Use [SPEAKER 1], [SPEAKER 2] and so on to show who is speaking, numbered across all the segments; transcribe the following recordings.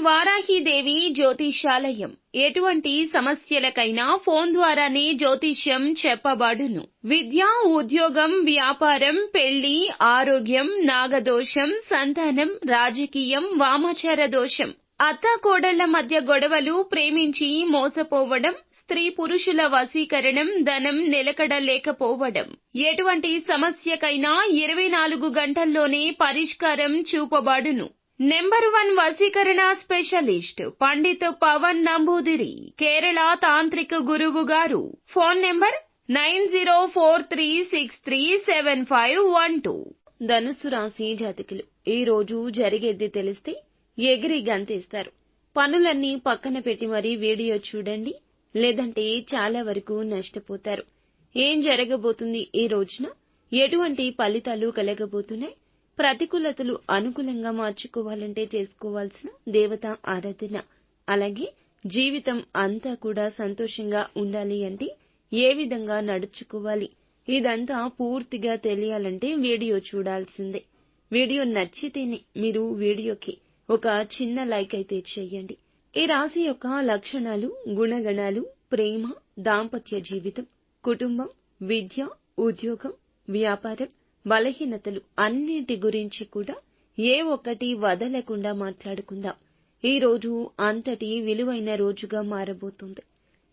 [SPEAKER 1] వారాహీదేవి జ్యోతిష్యాలయం ఎటువంటి సమస్యలకైనా ఫోన్ ద్వారానే జ్యోతిష్యం చెప్పబడును. విద్య, ఉద్యోగం, వ్యాపారం, పెళ్లి, ఆరోగ్యం, నాగదోషం, సంతానం, రాజకీయం, వామాచార దోషం, అత్తాకోడళ్ల మధ్య గొడవలు, ప్రేమించి మోసపోవడం, స్త్రీ పురుషుల వశీకరణం, ధనం నిలకడ లేకపోవడం, ఎటువంటి సమస్యకైనా 24 గంటల్లోనే పరిష్కారం చూపబడును. నెంబర్ 1 వశీకరణ స్పెషలిస్ట్ పండిత్ పవన్ నంబూదిరి, కేరళ తాంత్రిక గురువు గారు. Phone number 9043637512. ధనుస్సు రాశి జాతకులు ఈ రోజు జరిగేది తెలిస్తే ఎగిరి గంతేస్తారు. పనులన్నీ పక్కన పెట్టి మరీ వీడియో చూడండి, లేదంటే చాలా వరకు నష్టపోతారు. ఏం జరగబోతుంది ఈ రోజున, ఎటువంటి ఫలితాలు కలగబోతున్నాయి, ప్రతికూలతలు అనుకూలంగా మార్చుకోవాలంటే చేసుకోవాల్సిన దేవతా ఆరాధన, అలాగే జీవితం అంతా కూడా సంతోషంగా ఉండాలి అంటే ఏ విధంగా నడుచుకోవాలి, ఇదంతా పూర్తిగా తెలియాలంటే వీడియో చూడాల్సిందే. వీడియో నచ్చితేనే మీరు వీడియోకి ఒక చిన్న లైక్ అయితే చేయండి. ఈ రాశి యొక్క లక్షణాలు, గుణగణాలు, ప్రేమ, దాంపత్య జీవితం, కుటుంబం, విద్య, ఉద్యోగం, వ్యాపారం, బలహీనతలు అన్నింటి గురించి కూడా ఏ ఒక్కటి వదలకుండా మాట్లాడుకుందాం. ఈ రోజు అంతటి విలువైన రోజుగా మారబోతుంది.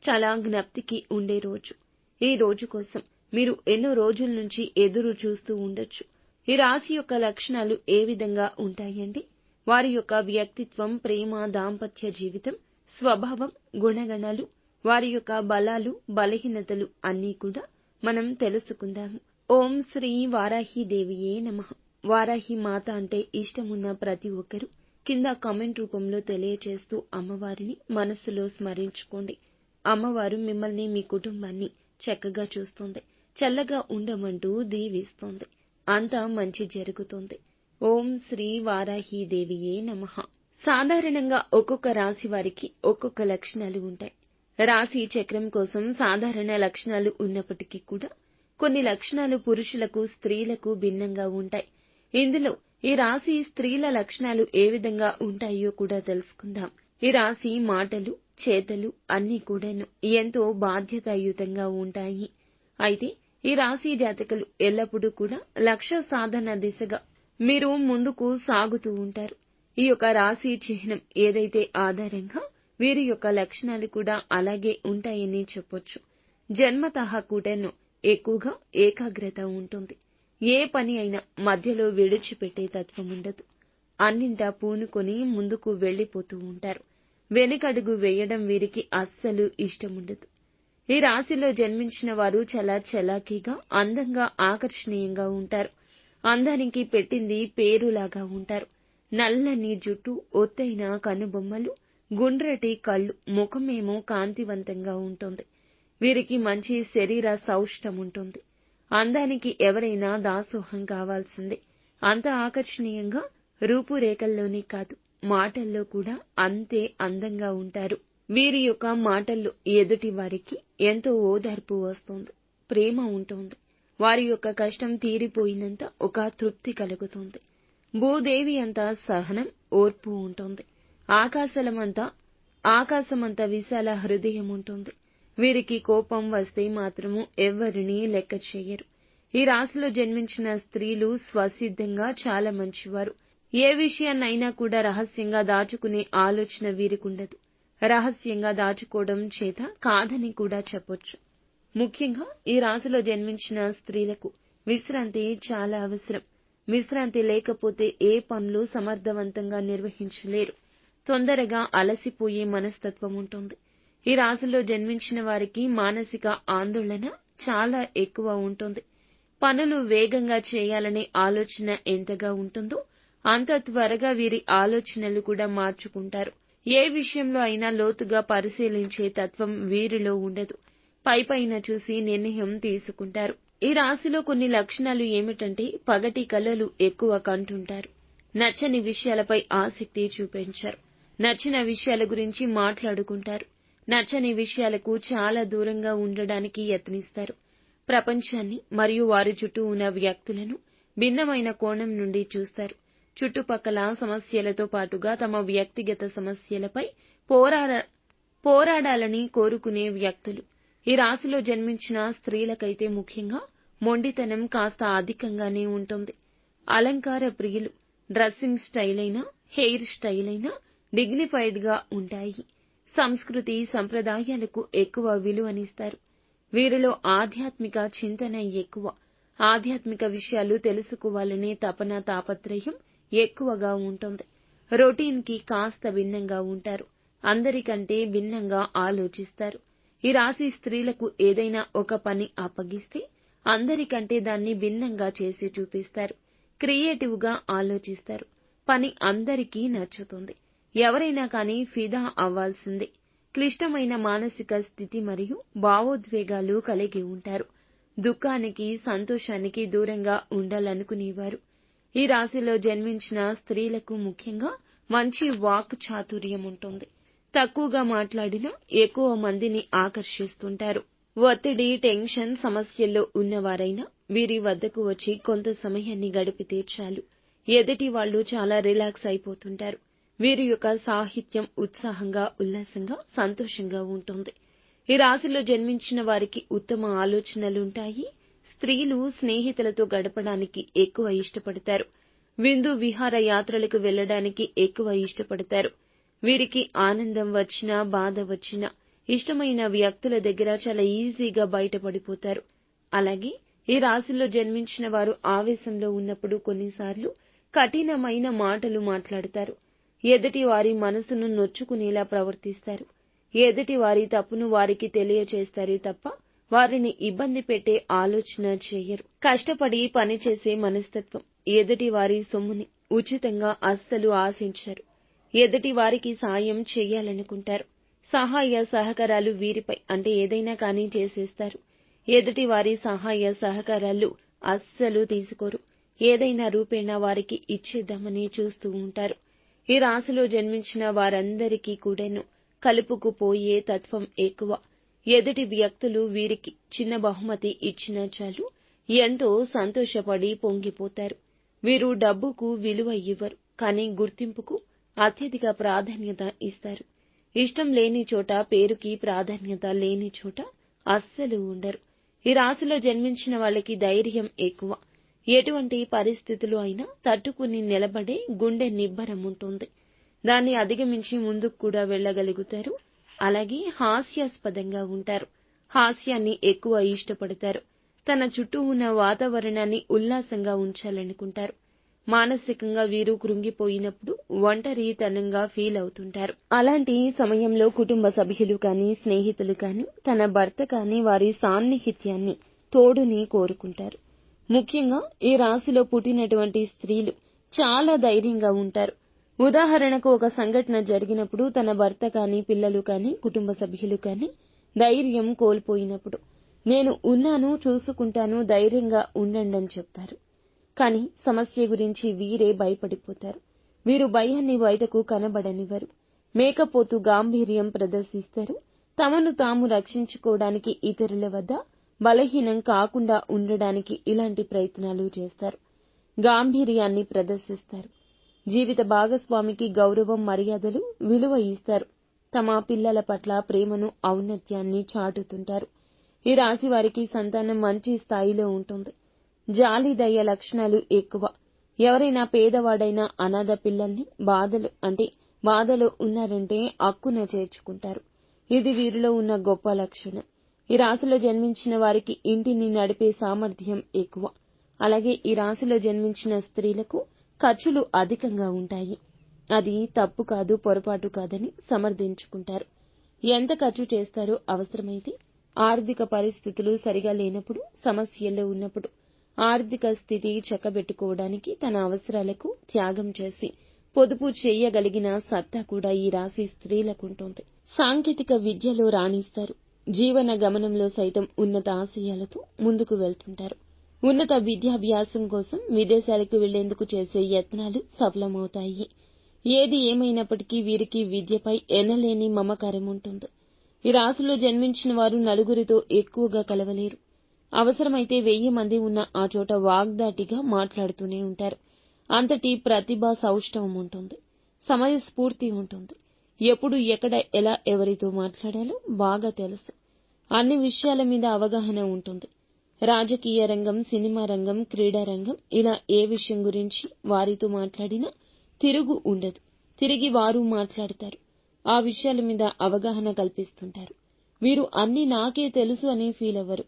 [SPEAKER 1] చాలా జ్ఞప్తికి ఉండే రోజు. ఈ రోజు కోసం మీరు ఎన్నో రోజుల నుంచి ఎదురు చూస్తూ ఉండొచ్చు. ఈ రాశి యొక్క లక్షణాలు ఏ విధంగా ఉంటాయంటే, వారి యొక్క వ్యక్తిత్వం, ప్రేమ, దాంపత్య జీవితం, స్వభావం, గుణగణాలు, వారి యొక్క బలాలు, బలహీనతలు అన్నీ కూడా మనం తెలుసుకుందాము. ఓం శ్రీ వారాహీదేవియే నమః. వారాహి మాత అంటే ఇష్టమున్న ప్రతి ఒక్కరూ కింద కామెంట్ రూపంలో తెలియచేస్తూ అమ్మవారిని మనస్సులో స్మరించుకోండి. అమ్మవారు మిమ్మల్ని, మీ కుటుంబాన్ని చక్కగా చూస్తుంది, చల్లగా ఉండమంటూ దీవిస్తోంది. అంతా మంచి జరుగుతుంది. ఓం శ్రీ వారాహీదేవియే నమః. సాధారణంగా ఒక్కొక్క రాశి వారికి ఒక్కొక్క లక్షణాలు ఉంటాయి. రాశి చక్రం కోసం సాధారణ లక్షణాలు ఉన్నప్పటికీ కూడా కొన్ని లక్షణాలు పురుషులకు, స్త్రీలకు భిన్నంగా ఉంటాయి. ఇందులో ఈ రాశి స్త్రీల లక్షణాలు ఏ విధంగా ఉంటాయో కూడా తెలుసుకుందాం. ఈ రాశి మాటలు, చేతలు అన్నీ కూడాను ఎంతో బాధ్యతాయుతంగా ఉంటాయి. అయితే ఈ రాశి జాతకులు ఎల్లప్పుడూ కూడా లక్ష్య సాధన దిశగా మీరు ముందుకు సాగుతూ ఉంటారు. ఈ యొక్క రాశి చిహ్నం ఏదైతే ఆధారంగా వీరి యొక్క లక్షణాలు కూడా అలాగే ఉంటాయని చెప్పొచ్చు. జన్మతః కూడాను ఎక్కువగా ఏకాగ్రత ఉంటుంది. ఏ పని అయినా మధ్యలో విడిచిపెట్టే తత్వం ఉండదు. అన్నింటా పూనుకొని ముందుకు వెళ్లిపోతూ ఉంటారు. వెనుకడుగు వేయడం వీరికి అస్సలు ఇష్టముండదు. ఈ రాశిలో జన్మించిన వారు చాలా చలాకీగా, అందంగా, ఆకర్షణీయంగా ఉంటారు. అందానికి పెట్టింది పేరులాగా ఉంటారు. నల్లని జుట్టు, ఒత్తైన కనుబొమ్మలు, గుండ్రటి కళ్ళు, ముఖమేమో కాంతివంతంగా ఉంటుంది. వీరికి మంచి శరీర సౌష్ఠం ఉంటుంది. అందానికి ఎవరైనా దాసోహం కావాల్సిందే. అంత ఆకర్షణీయంగా రూపురేఖల్లోనే కాదు, మాటల్లో కూడా అంతే అందంగా ఉంటారు. వీరి యొక్క మాటల్లో ఎదుటి వారికి ఎంతో ఓదార్పు వస్తుంది, ప్రేమ ఉంటుంది. వారి యొక్క కష్టం తీరిపోయినంత ఒక తృప్తి కలుగుతుంది. భూదేవి అంత సహనం, ఓర్పు ఉంటుంది. ఆకాశమంత విశాల హృదయం ఉంటుంది. వీరికి కోపం వస్తే మాత్రము ఎవ్వరినీ లెక్క చేయరు. ఈ రాశిలో జన్మించిన స్త్రీలు స్వసిద్ధంగా చాలా మంచివారు. ఏ విషయాన్నైనా కూడా రహస్యంగా దాచుకునే ఆలోచన వీరికుండదు. రహస్యంగా దాచుకోవడం చేత కాదని కూడా చెప్పొచ్చు. ముఖ్యంగా ఈ రాశిలో జన్మించిన స్త్రీలకు విశ్రాంతి చాలా అవసరం. విశ్రాంతి లేకపోతే ఏ పనులు సమర్థవంతంగా నిర్వహించలేరు. తొందరగా అలసిపోయే మనస్తత్వం ఉంటుంది. ఈ రాశిలో జన్మించిన వారికి మానసిక ఆందోళన చాలా ఎక్కువ ఉంటుంది. పనులు వేగంగా చేయాలనే ఆలోచన ఎంతగా ఉంటుందో అంత త్వరగా వీరి ఆలోచనలు కూడా మార్చుకుంటారు. ఏ విషయంలో అయినా లోతుగా పరిశీలించే తత్వం వీరిలో ఉండదు. పైపైన చూసి నిర్ణయం తీసుకుంటారు. ఈ రాశిలో కొన్ని లక్షణాలు ఏమిటంటే, పగటి కలలు ఎక్కువ కంటుంటారు. నచ్చని విషయాలపై ఆసక్తి చూపించారు. నచ్చిన విషయాల గురించి మాట్లాడుకుంటారు. నచ్చని విషయాలకు చాలా దూరంగా ఉండడానికి యత్నిస్తారు. ప్రపంచాన్ని మరియు వారి చుట్టూ ఉన్న వ్యక్తులను భిన్నమైన కోణం నుండి చూస్తారు. చుట్టుపక్కల సమస్యలతో పాటుగా తమ వ్యక్తిగత సమస్యలపై పోరాడాలని కోరుకునే వ్యక్తులు. ఈ రాశిలో జన్మించిన స్త్రీలకైతే ముఖ్యంగా మొండితనం కాస్త అధికంగానే ఉంటుంది. అలంకార ప్రియులు. డ్రెస్సింగ్ స్టైల్ అయినా, హెయిర్ స్టైల్ అయినా డిగ్నిఫైడ్ గా ఉంటాయి. సంస్కృతి సంప్రదాయాలకు ఎక్కువ విలువనిస్తారు. వీరిలో ఆధ్యాత్మిక చింతన ఎక్కువ. ఆధ్యాత్మిక విషయాలు తెలుసుకోవాలనే తపన తాపత్రయం ఎక్కువగా ఉంటుంది. రొటీన్ కి కాస్త భిన్నంగా ఉంటారు. అందరికంటే భిన్నంగా ఆలోచిస్తారు. ఈ రాశి స్త్రీలకు ఏదైనా ఒక పని అప్పగిస్తే అందరికంటే దాన్ని భిన్నంగా చేసి చూపిస్తారు. క్రియేటివ్ గా ఆలోచిస్తారు. పని అందరికీ నచ్చుతుంది. ఎవరైనా కానీ ఫిదా అవ్వాల్సిందే. క్లిష్టమైన మానసిక స్థితి మరియు భావోద్వేగాలు కలిగి ఉంటారు. దుఃఖానికి సంతోషానికి దూరంగా ఉండాలనుకునేవారు. ఈ రాశిలో జన్మించిన స్త్రీలకు ముఖ్యంగా మంచి వాక్ చాతుర్యం ఉంటుంది. తక్కువగా మాట్లాడినా ఎక్కువ మందిని ఆకర్షిస్తుంటారు. ఒత్తిడి, టెన్షన్ సమస్యల్లో ఉన్నవారైనా వీరి వద్దకు వచ్చి కొంత సమయాన్ని గడిపితే చాలు. ఎదుటి వాళ్ళు చాలా రిలాక్స్ అయిపోతుంటారు. వీరి యొక్క సాహిత్యం ఉత్సాహంగా, ఉల్లాసంగా, సంతోషంగా ఉంటుంది. ఈ రాశిలో జన్మించిన వారికి ఉత్తమ ఆలోచనలుంటాయి. స్త్రీలు స్నేహితులతో గడపడానికి ఎక్కువ ఇష్టపడతారు. విందు విహార యాత్రలకు వెళ్లడానికి ఎక్కువ ఇష్టపడతారు. వీరికి ఆనందం వచ్చినా, బాధ వచ్చినా ఇష్టమైన వ్యక్తుల దగ్గర చాలా ఈజీగా బయటపడిపోతారు. అలాగే ఈ రాశిలో జన్మించిన వారు ఆవేశంలో ఉన్నప్పుడు కొన్నిసార్లు కఠినమైన మాటలు మాట్లాడతారు. ఎదుటి వారి మనసును నొచ్చుకునేలా ప్రవర్తిస్తారు. ఎదుటి వారి తప్పును వారికి తెలియచేస్తారే తప్ప వారిని ఇబ్బంది పెట్టే ఆలోచన చేయరు. కష్టపడి పనిచేసే మనస్తత్వం. ఎదుటి వారి సొమ్ముని ఉచితంగా అస్సలు ఆశించరు. ఎదుటి వారికి సాయం చేయాలనుకుంటారు. సహాయ సహకారాలు వీరిపై అంటే ఏదైనా కానీ చేసేస్తారు. ఎదుటి వారి సహాయ సహకారాలు అస్సలు తీసుకోరు. ఏదైనా రూపేణా వారికి ఇచ్చేద్దామని చూస్తూ ఉంటారు. ఈ రాశిలో జన్మించిన వారందరికీ కూడాను కలుపుకుపోయే తత్వం ఎక్కువ. ఎదుటి వ్యక్తులు వీరికి చిన్న బహుమతి ఇచ్చినా చాలు ఎంతో సంతోషపడి పొంగిపోతారు. వీరు డబ్బుకు విలువ ఇవ్వరు, కానీ గుర్తింపుకు అత్యధిక ప్రాధాన్యత ఇస్తారు. ఇష్టం లేని చోట, పేరుకి ప్రాధాన్యత లేని చోట అస్సలు ఉండరు. ఈ రాశిలో జన్మించిన వాళ్ళకి ధైర్యం ఎక్కువ. ఎటువంటి పరిస్థితులు అయినా తట్టుకుని నిలబడే గుండె నిబ్బరం ఉంటుంది. దాన్ని అధిగమించి ముందుకు కూడా వెళ్లగలుగుతారు. అలాగే హాస్యాస్పదంగా ఉంటారు. హాస్యాన్ని ఎక్కువ ఇష్టపడతారు. తన చుట్టూ ఉన్న వాతావరణాన్ని ఉల్లాసంగా ఉంచాలనుకుంటారు. మానసికంగా వీరు కృంగిపోయినప్పుడు ఒంటరితనంగా ఫీల్ అవుతుంటారు. అలాంటి సమయంలో కుటుంబ సభ్యులు కానీ, స్నేహితులు కానీ, తన భర్త కానీ వారి సాన్నిహిత్యాన్ని, తోడుని కోరుకుంటారు. ముఖ్యంగా ఈ రాశిలో పుట్టినటువంటి స్త్రీలు చాలా ధైర్యంగా ఉంటారు. ఉదాహరణకు ఒక సంఘటన జరిగినప్పుడు తన భర్త కానీ, పిల్లలు కానీ, కుటుంబ సభ్యులు కానీ ధైర్యం కోల్పోయినప్పుడు నేను ఉన్నాను, చూసుకుంటాను, ధైర్యంగా ఉండండని చెప్తారు. కానీ సమస్య గురించి వీరే భయపడిపోతారు. వీరు భయాన్ని బయటకు కనబడనివ్వరు. మేకపోతు గాంభీర్యం ప్రదర్శిస్తారు. తమను తాము రక్షించుకోవడానికి ఇతరుల వద్ద బలహీనం కాకుండా ఉండడానికి ఇలాంటి ప్రయత్నాలు చేస్తారు. గాంభీర్యాన్ని ప్రదర్శిస్తారు. జీవిత భాగస్వామికి గౌరవం, మర్యాదలు, విలువ ఇస్తారు. తమ పిల్లల పట్ల ప్రేమను, ఔన్నత్యాన్ని చాటుతుంటారు. ఈ రాశి వారికి సంతానం మంచి స్థాయిలో ఉంటుంది. జాలి, దయ లక్షణాలు ఎక్కువ. ఎవరైనా పేదవాడైనా అనాథ పిల్లల్ని బాధలో ఉన్నారంటే అక్కున చేర్చుకుంటారు. ఇది వీరిలో ఉన్న గొప్ప లక్షణం. ఈ రాశిలో జన్మించిన వారికి ఇంటిని నడిపే సామర్థ్యం ఎక్కువ. అలాగే ఈ రాశిలో జన్మించిన స్త్రీలకు ఖర్చులు అధికంగా ఉంటాయి. అది తప్పు కాదు, పొరపాటు కాదని సమర్థించుకుంటారు. ఎంత ఖర్చు చేస్తారో అవసరమైతే ఆర్థిక పరిస్థితులు సరిగా లేనప్పుడు, సమస్యల్లో ఉన్నప్పుడు ఆర్థిక స్థితి చక్కబెట్టుకోవడానికి తన అవసరాలకు త్యాగం చేసి పొదుపు చేయగలిగిన సత్తా కూడా ఈ రాశి స్త్రీలకుంటుంది. సాంకేతిక విద్యలో రాణిస్తారు. జీవన గమనంలో సైతం ఉన్నత ఆశయాలతో ముందుకు వెళ్తుంటారు. ఉన్నత విద్యాభ్యాసం కోసం విదేశాలకు వెళ్లేందుకు చేసే యత్నాలు సఫలమవుతాయి. ఏది ఏమైనప్పటికీ వీరికి విద్యపై ఎనలేని మమకారం ఉంటుంది. ఈ రాశిలో జన్మించిన వారు నలుగురితో ఎక్కువగా కలవలేరు. అవసరమైతే 1000 మంది ఉన్న ఆ చోట వాగ్దాటిగా మాట్లాడుతూనే ఉంటారు. అంతటి ప్రతిభ సౌష్ఠవం ఉంటుంది. సమయస్ఫూర్తి ఉంటుంది. ఎప్పుడు ఎక్కడ ఎలా ఎవరితో మాట్లాడాలో బాగా తెలుసు. అన్ని విషయాల మీద అవగాహన ఉంటుంది. రాజకీయ రంగం, సినిమా రంగం, క్రీడా రంగం ఇలా ఏ విషయం గురించి వారితో మాట్లాడినా తిరుగు ఉండదు. తిరిగి వారు మాట్లాడతారు. ఆ విషయాల మీద అవగాహన కల్పిస్తుంటారు. వీరు అన్నీ నాకే తెలుసు అని ఫీల్ అవ్వరు.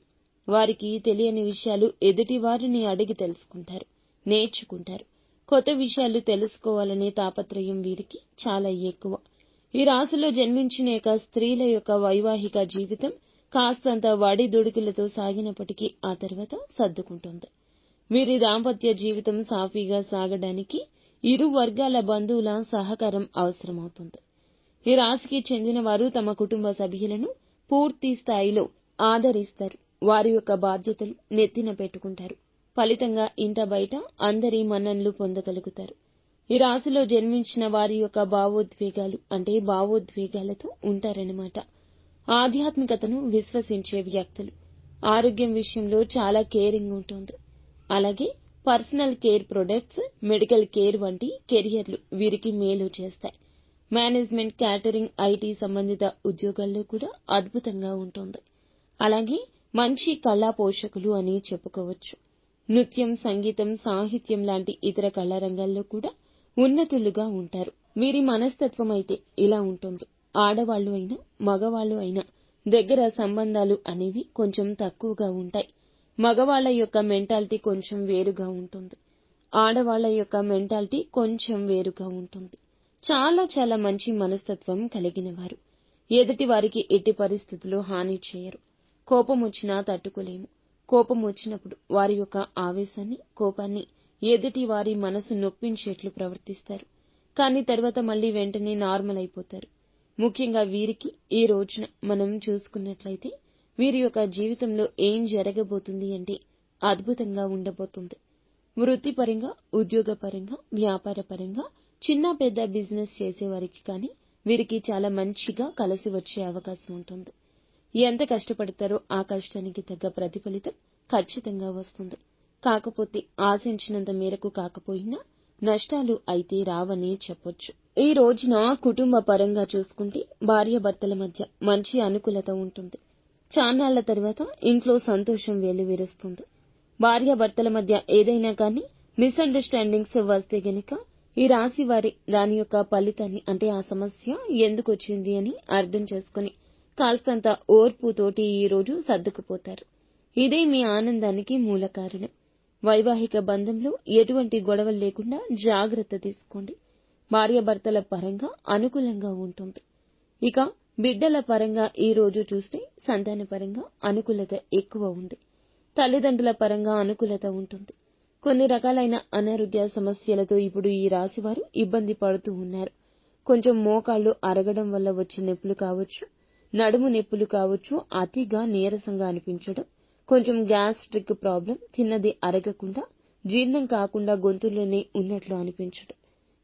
[SPEAKER 1] వారికి తెలియని విషయాలు ఎదుటి వారిని అడిగి తెలుసుకుంటారు, నేర్చుకుంటారు. కొత్త విషయాలు తెలుసుకోవాలనే తాపత్రయం వీరికి చాలా ఎక్కువ. ఈ రాశిలో జన్మించిన స్త్రీల యొక్క వైవాహిక జీవితం కాస్తంత వడిదుడుకులతో సాగినప్పటికీ ఆ తర్వాత సర్దుకుంటుంది. వీరి దాంపత్య జీవితం సాఫీగా సాగడానికి ఇరు వర్గాల బంధువుల సహకారం అవసరమవుతుంది. ఈ రాశికి చెందిన వారు తమ కుటుంబ సభ్యులను పూర్తి స్థాయిలో ఆదరిస్తారు. వారి యొక్క బాధ్యతలు నెత్తిన పెట్టుకుంటారు. ఫలితంగా ఇంట బయట అందరి మన్ననలు పొందగలుగుతారు. ఈ రాశిలో జన్మించిన వారి యొక్క భావోద్వేగాలతో ఉంటారన్నమాట. ఆధ్యాత్మికతను విశ్వసించే వ్యక్తులు. ఆరోగ్యం విషయంలో చాలా కేరింగ్ ఉంటుంది. అలాగే personal care products, medical care వంటి కెరియర్లు వీరికి మేలు చేస్తాయి. మేనేజ్మెంట్, క్యాటరింగ్, ఐటీ సంబంధిత ఉద్యోగాల్లో కూడా అద్భుతంగా ఉంటుంది. అలాగే మంచి కళా పోషకులు అని చెప్పుకోవచ్చు. నృత్యం, సంగీతం, సాహిత్యం లాంటి ఇతర కళా రంగాల్లో కూడా ఉన్నతులుగా ఉంటారు. వీరి మనస్తత్వం అయితే ఇలా ఉంటుంది. ఆడవాళ్లు అయినా మగవాళ్లు అయినా దగ్గర సంబంధాలు అనేవి కొంచెం తక్కువగా ఉంటాయి. మగవాళ్ల యొక్క మెంటాలిటీ కొంచెం వేరుగా ఉంటుంది. ఆడవాళ్ల యొక్క మెంటాలిటీ కొంచెం వేరుగా ఉంటుంది. చాలా చాలా మంచి మనస్తత్వం కలిగిన వారు. ఎదుటి వారికి ఎట్టి పరిస్థితుల్లో హాని చేయరు. కోపం వచ్చినా తట్టుకోలేము. కోపం వచ్చినప్పుడు వారి యొక్క ఆవేశాన్ని, కోపాన్ని ఎదుటి వారి మనసు నొప్పించేట్లు ప్రవర్తిస్తారు. కానీ తర్వాత మళ్లీ వెంటనే నార్మల్ అయిపోతారు. ముఖ్యంగా వీరికి ఈ రోజున మనం చూసుకున్నట్లయితే వీరి యొక్క జీవితంలో ఏం జరగబోతుంది అంటే అద్భుతంగా ఉండబోతుంది. వృత్తిపరంగా, ఉద్యోగపరంగా, వ్యాపారపరంగా చిన్న పెద్ద బిజినెస్ చేసేవారికి కానీ వీరికి చాలా మంచిగా కలిసి వచ్చే అవకాశం ఉంటుంది. ఎంత కష్టపడతారో ఆ కష్టానికి తగ్గ ప్రతిఫలితం ఖచ్చితంగా వస్తుంది. కాకపోతే ఆశించినంత మేరకు కాకపోయినా నష్టాలు అయితే రావని చెప్పొచ్చు. ఈ రోజున కుటుంబ పరంగా చూసుకుంటే భార్యాభర్తల మధ్య మంచి అనుకూలత ఉంటుంది. చాన్నాళ్ల తర్వాత ఇంట్లో సంతోషం వెల్లివిరుస్తుంది. భార్యాభర్తల మధ్య ఏదైనా కానీ మిస్అండర్స్టాండింగ్స్ వస్తే గనక ఈ రాశి వారి దాని యొక్క ఫలితాన్ని అంటే ఆ సమస్య ఎందుకు వచ్చింది అని అర్థం చేసుకుని కాస్తంత ఓర్పుతోటి ఈ రోజు సర్దుకుపోతారు. ఇదే మీ ఆనందానికి మూల కారణం. వైవాహిక బంధంలో ఎటువంటి గొడవలు లేకుండా జాగ్రత్త తీసుకోండి. భార్యాభర్తల పరంగా అనుకూలంగా ఉంటుంది. ఇక బిడ్డల పరంగా ఈ రోజు చూస్తే సంతాన పరంగా అనుకూలత ఎక్కువ ఉంది. తల్లిదండ్రుల పరంగా అనుకూలత ఉంటుంది. కొన్ని రకాలైన అనారోగ్య సమస్యలతో ఇప్పుడు ఈ రాశివారు ఇబ్బంది పడుతూ ఉన్నారు. కొంచెం మోకాళ్లు అరగడం వల్ల వచ్చే నొప్పులు కావచ్చు, నడుము నొప్పులు కావచ్చు, అతిగా నీరసంగా అనిపించడం, కొంచెం గ్యాస్ట్రిక్ ప్రాబ్లం, తిన్నది అరగకుండా జీర్ణం కాకుండా గొంతులోనే ఉన్నట్లు అనిపించడం,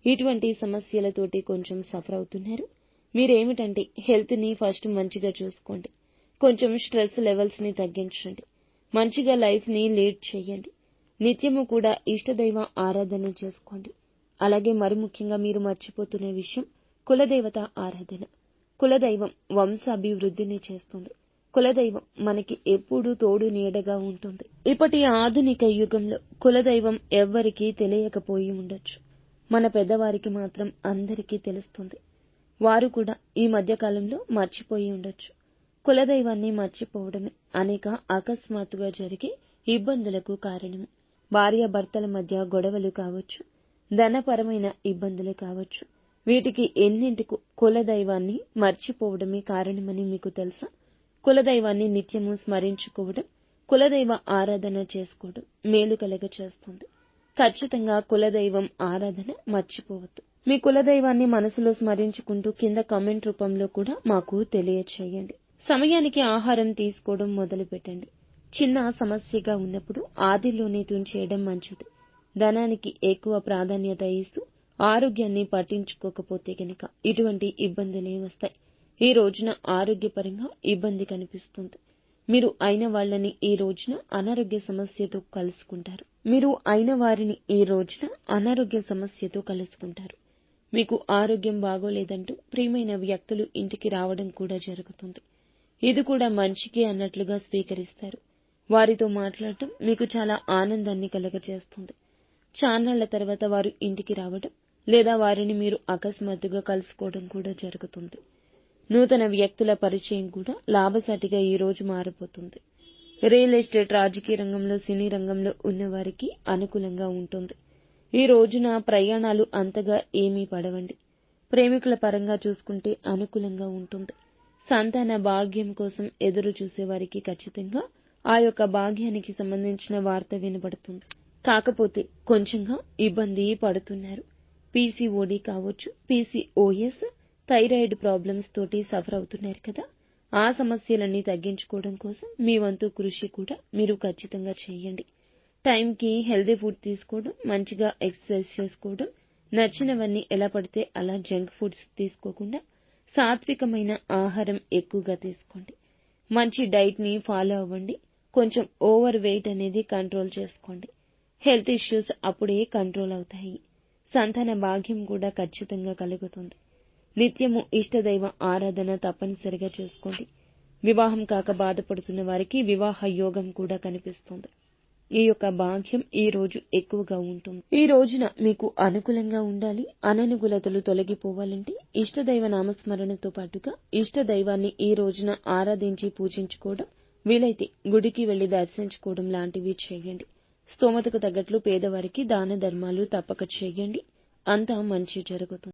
[SPEAKER 1] ఇటువంటి సమస్యలతోటి కొంచెం సఫర్ అవుతున్నారు. మీరేమిటంటే హెల్త్ ని ఫస్ట్ మంచిగా చూసుకోండి. కొంచెం స్ట్రెస్ లెవెల్స్ ని తగ్గించండి. మంచిగా లైఫ్ ని లీడ్ చేయండి. నిత్యము కూడా ఇష్టదైవ ఆరాధన చేసుకోండి. అలాగే మరి ముఖ్యంగా మీరు మర్చిపోతున్న విషయం కులదేవత ఆరాధన. కులదైవం వంశాభివృద్ధిని చేస్తుంది. కులదైవం మనకి ఎప్పుడూ తోడు నీడగా ఉంటుంది. ఇప్పటి ఆధునిక యుగంలో కులదైవం ఎవ్వరికీ తెలియకపోయి ఉండొచ్చు. మన పెద్దవారికి మాత్రం అందరికీ తెలుస్తుంది. వారు కూడా ఈ మధ్యకాలంలో మర్చిపోయి ఉండొచ్చు. కులదైవాన్ని మర్చిపోవడమే అనేక అకస్మాత్తుగా జరిగే ఇబ్బందులకు కారణము. భార్యాభర్తల మధ్య గొడవలు కావచ్చు, ధనపరమైన ఇబ్బందులు కావచ్చు, వీటికి ఎన్నింటికు కులదైవాన్ని మర్చిపోవడమే కారణమని మీకు తెలుసా? కులదైవాన్ని నిత్యము స్మరించుకోవడం, కులదైవ ఆరాధన చేసుకోవడం మేలు కలగ చేస్తుంది. ఖచ్చితంగా కులదైవం ఆరాధన మర్చిపోవద్దు. మీ కులదైవాన్ని మనసులో స్మరించుకుంటూ కింద కామెంట్ రూపంలో కూడా మాకు తెలియచేయండి. సమయానికి ఆహారం తీసుకోవడం మొదలు పెట్టండి. చిన్న సమస్యగా ఉన్నప్పుడు ఆదిలోనే తుంచేయడం మంచిది. ధనానికి ఎక్కువ ప్రాధాన్యత ఇస్తూ ఆరోగ్యాన్ని పట్టించుకోకపోతే గనక ఇటువంటి ఇబ్బందులే వస్తాయి. ఈ రోజున ఆరోగ్యపరంగా ఇబ్బంది కనిపిస్తుంది. మీరు అయిన వాళ్ళని ఈ రోజున అనారోగ్య సమస్యతో కలుసుకుంటారు. మీరు అయిన వారిని ఈ రోజున అనారోగ్య సమస్యతో కలుసుకుంటారు. మీకు ఆరోగ్యం బాగోలేదంటూ ప్రియమైన వ్యక్తులు ఇంటికి రావడం కూడా జరుగుతుంది. ఇది కూడా మంచికే అన్నట్లుగా స్వీకరిస్తారు. వారితో మాట్లాడటం మీకు చాలా ఆనందాన్ని కలుగజేస్తుంది. చాన్నాళ్ల తర్వాత వారు ఇంటికి రావడం లేదా వారిని మీరు అకస్మాత్తుగా కలుసుకోవడం కూడా జరుగుతుంది. నూతన వ్యక్తుల పరిచయం కూడా లాభసాటిగా ఈ రోజు మారబోతుంది. రియల్ ఎస్టేట్, రాజకీయ రంగంలో, సినీ రంగంలో ఉన్నవారికి అనుకూలంగా ఉంటుంది. ఈ రోజున ప్రయాణాలు అంతగా ఏమీ పడవండి. ప్రేమికుల పరంగా చూసుకుంటే అనుకూలంగా ఉంటుంది. సంతాన భాగ్యం కోసం ఎదురు చూసేవారికి ఖచ్చితంగా ఆ యొక్క భాగ్యానికి సంబంధించిన వార్త వినబడుతుంది. కాకపోతే కొంచెంగా ఇబ్బంది పడుతున్నారు. పీసీఓడీ కావచ్చు, పీసీఓఎస్, థైరాయిడ్ ప్రాబ్లమ్స్ తోటి సఫర్ అవుతున్నారు కదా, ఆ సమస్యలన్నీ తగ్గించుకోవడం కోసం మీ వంతు కృషి కూడా మీరు ఖచ్చితంగా చేయండి. టైంకి హెల్దీ ఫుడ్ తీసుకోవడం, మంచిగా ఎక్సర్సైజ్ చేసుకోవడం, నచ్చినవన్నీ ఎలా పడితే అలా జంక్ ఫుడ్స్ తీసుకోకుండా సాత్వికమైన ఆహారం ఎక్కువగా తీసుకోండి. మంచి డైట్ని ఫాలో అవ్వండి. కొంచెం ఓవర్ వెయిట్ అనేది కంట్రోల్ చేసుకోండి. హెల్త్ ఇష్యూస్ అప్పుడే కంట్రోల్ అవుతాయి. సంతాన భాగ్యం కూడా ఖచ్చితంగా కలుగుతుంది. నిత్యము ఇష్టదైవ ఆరాధన తప్పనిసరిగా చేసుకోండి. వివాహం కాక బాధపడుతున్న వారికి వివాహ యోగం కూడా కనిపిస్తుంది. ఈ యొక్క భాగ్యం ఈ రోజు ఎక్కువగా ఉంటుంది. ఈ రోజున మీకు అనుకూలంగా ఉండాలి. అననుకూలతలు తొలగిపోవాలంటే ఇష్టదైవ నామస్మరణతో పాటుగా ఇష్టదైవాన్ని ఈ రోజున ఆరాధించి పూజించుకోవడం, వీలైతే గుడికి వెళ్లి దర్శించుకోవడం లాంటివి చేయండి. స్తోమతకు తగ్గట్లు పేదవారికి దాన ధర్మాలు తప్పక చేయండి. అంతా మంచి జరుగుతుంది.